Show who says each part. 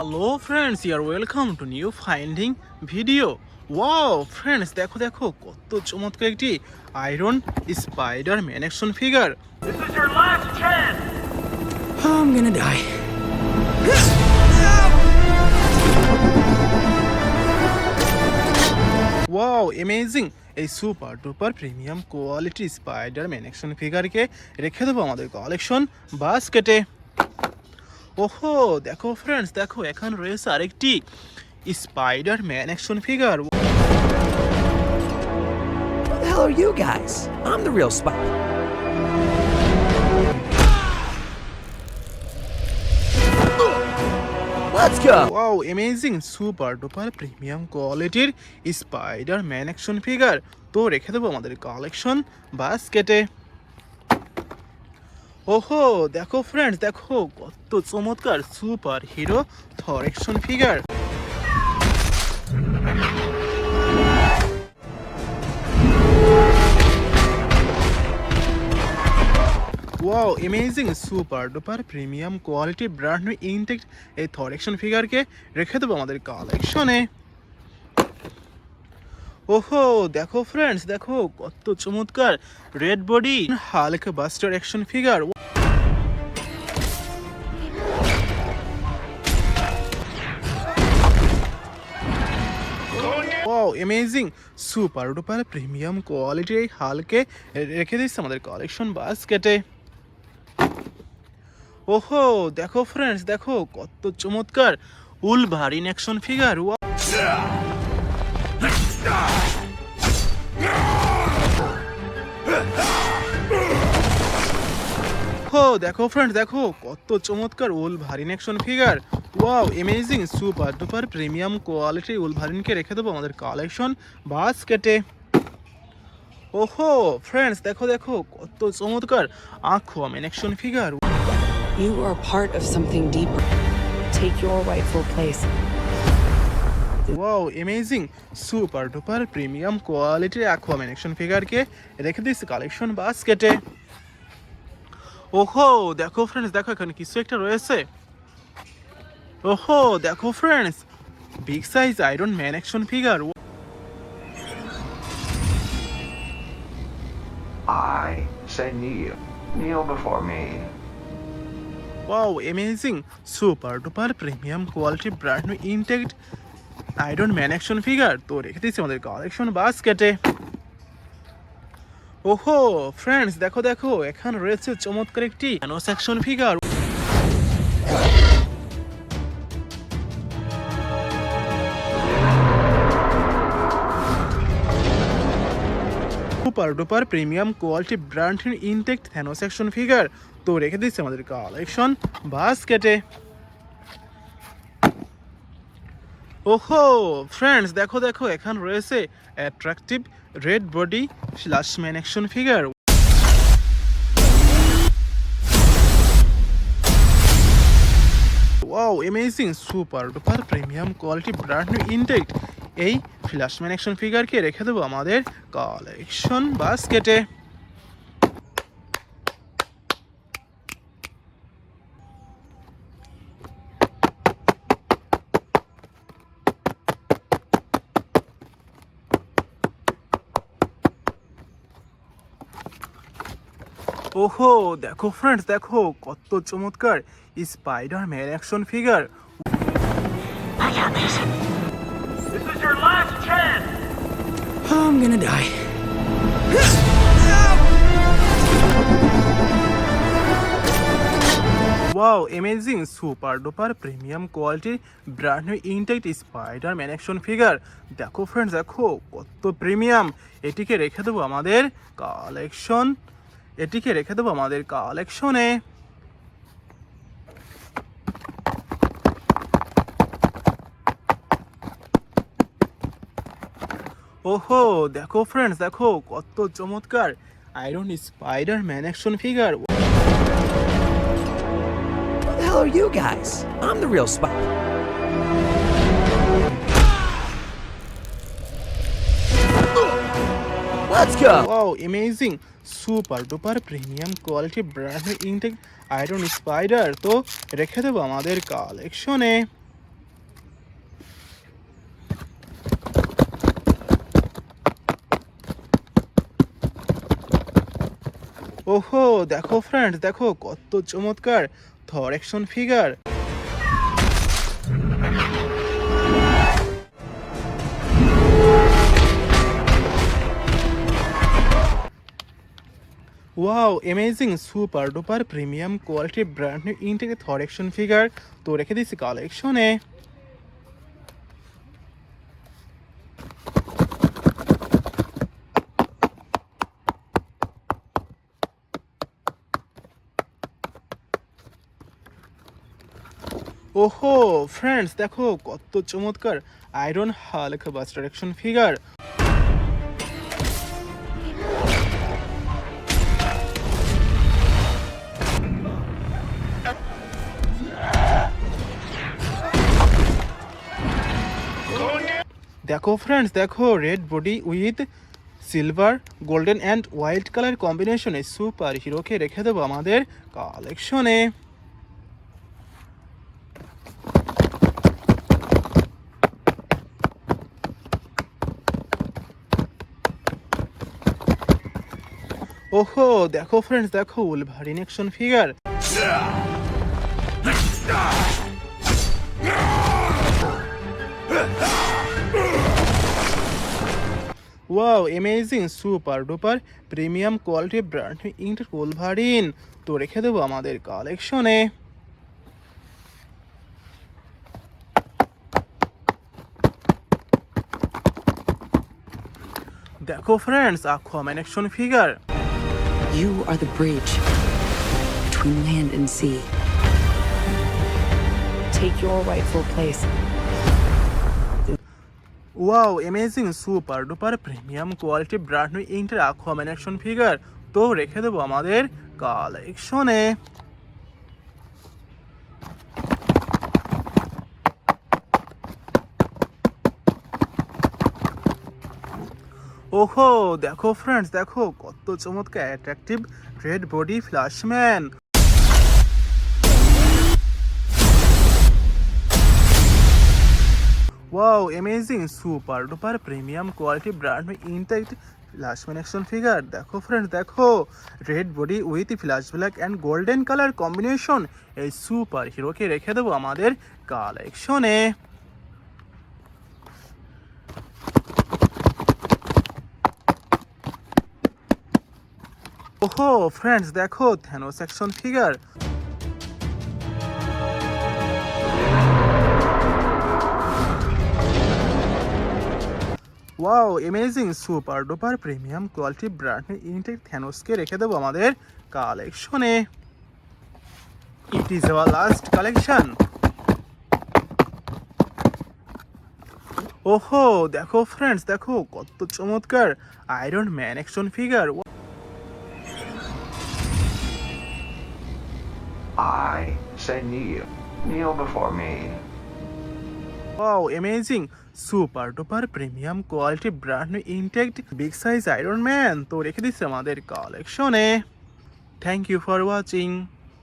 Speaker 1: Hello friends, you are welcome to new finding video. Wow friends, দেখো দেখো কত চমৎকার একটি Iron Spider-Man action figure.
Speaker 2: This is your last chance!
Speaker 3: I'm gonna die.
Speaker 1: Wow amazing! এই super duper premium quality Spider-Man action ফিগারকে রেখে দেবো আমাদের কালেকশন বাস্কেটে। ওহো দেখো ফ্রেন্ডস, দেখো এখন রয়েছে আরেকটি spider man action figure.
Speaker 3: Who the hell are you guys? I'm the real spy. Let's go.
Speaker 1: Wow amazing super duper premium কোয়ালিটির স্পাইডার ম্যান অ্যাকশন ফিগার তো রেখে দেবো আমাদের কালেকশন বাস্কেটে। ওহো দেখো ফ্রেন্ডস, দেখো কত চমৎকার superhero Thor action figure. Wow amazing super duper premium quality brand new intact এই থর অ্যাকশন ফিগারকে রেখে দেবো আমাদের কালেকশনে। ওহো দেখো ফ্রেন্ডস, দেখো কত চমৎকার red body Hulk buster action figure. Wow amazing super duper premium কোয়ালিটির এই হালকে রেখে দিচ্ছে আমাদের কালেকশন বাস্কেটে। ওহো দেখো ফ্রেন্ডস, দেখো কত চমৎকার উলভারিন অ্যাকশন ফিগার। দেখো ফ্রেন্ডস, দেখো কত চমৎকার Wolverine action figure. Wow amazing super duper premium কোয়ালিটির উলভারিনকে রেখে দেবো আমাদের কালেকশন বাস্কেটে। ওহো ফ্রেন্ডস, দেখো দেখো কত চমৎকার Aquaman action figure.
Speaker 4: You are part of something deeper. Take your rightful place.
Speaker 1: Wow amazing super duper premium কোয়ালিটির আকুয়াম্যান অ্যাকশন ফিগারকে রেখে দিচ্ছি কালেকশন বাস্কেটে। ওহো দেখো ফ্রেন্ডস, দেখো এখানে কিছু একটা রয়েছে। ওহো দেখো friends, big size iron man action figure.
Speaker 2: I say kneel. Kneel before me.
Speaker 1: Wow amazing super duper premium quality brand new intact iron man action figure তো রেখে দিচ্ছি আমাদের কালেকশন বাস্কেটে। ওহো ফ্রেন্ডস, দেখো দেখো এখানে রয়েছে চমৎকার একটি Thanos action figure. Super duper premium quality brand new intact Thanos action figure তো রেখে দিচ্ছি আমাদের কালেকশন বাস্কেটে। ওহো ফ্রেন্ডস, দেখো দেখো এখানে রয়েছে attractive red body last man action figure. Wow amazing super duper premium quality brand new intact এই ফ্ল্যাশম্যান অ্যাকশন ফিগারকে রেখে দেবো আমাদের কালেকশন বাস্কেটে। ওহো দেখো ফ্রেন্ডস, দেখো কত চমৎকার spider man action figure.
Speaker 2: This is your last chance!
Speaker 3: I'm gonna die.
Speaker 1: Wow amazing super duper premium quality brand new intact spider man action figure. দেখো ফ্রেন্ডস, দেখো কত প্রিমিয়াম। এটিকে রেখে দেবো আমাদের কালেকশন, এটিকে রেখে দেবো আমাদের কালেকশনে। ওহো দেখো ফ্রেন্ডস, দেখো কত চমৎকার iron Spider-Man action figure.
Speaker 3: Who the hell are you guys? I'm the real spy. Let's go.
Speaker 1: Wow amazing super duper premium quality brand intact iron spider তো রেখে দেবো আমাদের কালেকশনে। ওহো দেখো ফ্রেন্ডস দেখো কত চমৎকার Thor action figure. Wow amazing super duper premium quality brand new intact Thor action figure তো রেখে দিচ্ছি কালেকশনে। ওহো ফ্রেন্ডস দেখো কত চমৎকার Iron Hulkbuster action figure. দেখো ফ্রেন্ডস দেখো red body with silver golden and white colour কম্বিনেশনে সুপার হিরোকে রেখে দেবো আমাদের কালেকশনে। ওহো দেখো ফ্রেন্ডস দেখো Wolverine action figure. Wow amazing super duper premium quality brand intact Wolverine তো রেখে দেবো আমাদের কালেকশনে। দেখো friends Aquaman action figure.
Speaker 4: You are the bridge between land and sea. Take your rightful place.
Speaker 1: Wow amazing super duper premium quality brand new intact Aquaman action figure তো রেখে দেবো আমাদের কালেকশনে। ওহো দেখো ফ্রেন্ডস দেখো কত চমৎকার attractive red body Flashman. Wow amazing super duper premium quality brand intact Flashman action figure. দেখো ফ্রেন্ডস দেখো red body with flash black and golden colour combination এই সুপার হিরোকে রেখে দেবো আমাদের কালেকশনে। ওহো ফ্রেন্ডস দেখো Thanos action figure. Wow amazing super duper premium quality brand intact থ্যানোসকে রেখে দেবো আমাদের কালেকশনে। It is our last collection. ওহো দেখো ফ্রেন্ডস দেখো কত চমৎকার Iron man action figure.
Speaker 2: I say kneel. Kneel before me.
Speaker 1: Wow amazing super duper premium quality brand new intact big size iron man তো রেখে দিচ্ছে আমাদের কালেকশনে। Thank you for watching.